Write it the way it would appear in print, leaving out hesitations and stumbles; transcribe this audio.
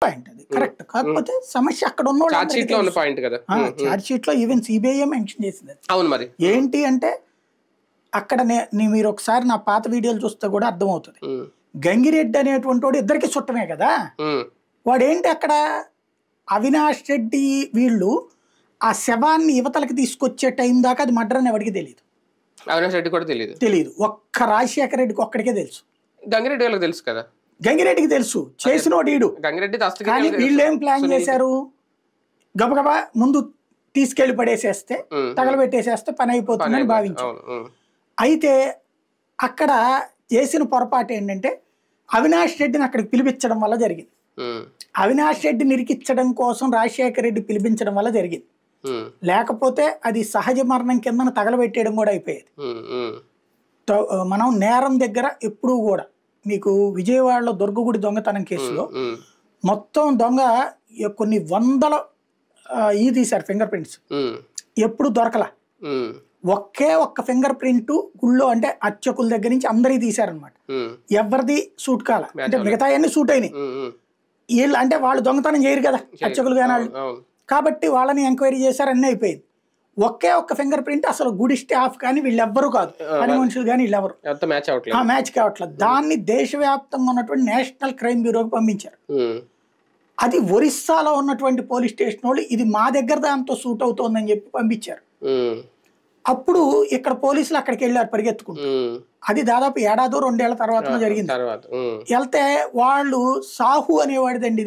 Point అది correct. కాకపోతే సమస్య అక్కడ ఉన్న ఛార్జ్ షీట్ లో ఈవెన్ సిబిఐ మెన్షన్ చేసింది. అవును మరి ఏంటి అంటే అక్కడ మీరు ఒకసారి నా పాత వీడియోలు చూస్తే కూడా అర్థమవుతుంది. గంగిరెడ్డి అనేటువంటి వాడు ఇద్దరికి చుట్టమే కదా. వాడేంటి అక్కడ అవినాష్ రెడ్డి వీళ్ళు ఆ శవాన్ని యువతలకి తీసుకొచ్చే టైం దాకా అది మర్డర్ అని ఎవరికి తెలియదు. అవినాష్ రెడ్డి కూడా తెలియదు. ఒక్క రాజశేఖర రెడ్డికి ఒక్కడికే తెలుసు. గంగిరెడ్డి వాళ్ళకి తెలుసు కదా. గంగిరెడ్డికి తెలుసు చేసిన వాడు. కానీ వీళ్ళు ఏం ప్లాన్ చేశారు, గబగబా ముందు తీసుకెళ్లి పడేసేస్తే తగలబెట్టేసేస్తే పని అయిపోతుందని భావించారు. అయితే అక్కడ చేసిన పొరపాటు ఏంటంటే అవినాష్ రెడ్డిని అక్కడికి పిలిపించడం వల్ల జరిగింది. అవినాష్ రెడ్డిని ఇరికించడం కోసం రాజశేఖర రెడ్డి పిలిపించడం వల్ల జరిగింది. లేకపోతే అది సహజ మరణం కింద తగలబెట్టేయడం కూడా అయిపోయేది. మనం నేరం దగ్గర ఎప్పుడూ కూడా మీకు విజయవాడలో దుర్గగుడి దొంగతనం కేసులో మొత్తం దొంగ కొన్ని వందల తీశారు ఫింగర్ ప్రింట్స్, ఎప్పుడు దొరకలా. ఒక్క ఫింగర్ ప్రింట్ గుళ్ళో అంటే అర్చకుల దగ్గర నుంచి అందరికీ తీశారనమాట. ఎవరిది సూట్ కాల, అంటే మిగతా అన్ని సూట్ అయినాయి. వీళ్ళు అంటే వాళ్ళు దొంగతనం చేయరు కదా అర్చకులు కానీ వాళ్ళు, కాబట్టి వాళ్ళని ఎంక్వైరీ చేశారు, అన్నీ అయిపోయింది. ఒక్క ఫింగర్ ప్రింట్ అసలు గుడి స్టాఫ్ కానీ వీళ్ళెవ్వరూ కాదు, పని మనుషులు కానీ వీళ్ళెవరు మ్యాచ్ కావట్లేదు. దాన్ని దేశవ్యాప్తంగా ఉన్నటువంటి నేషనల్ క్రైమ్ బ్యూరోకి పంపించారు. అది ఒరిస్సాలో ఉన్నటువంటి పోలీస్ స్టేషన్ వాళ్ళు ఇది మా దగ్గర దాంతో సూట్ అవుతోందని చెప్పి పంపించారు. అప్పుడు ఇక్కడ పోలీసులు అక్కడికి వెళ్ళారు పరిగెత్తుకుంటూ. అది దాదాపు 1-2 ఏళ్ల తర్వాత జరిగింది. వెళ్తే వాళ్ళు సాహు అనేవాడిదండి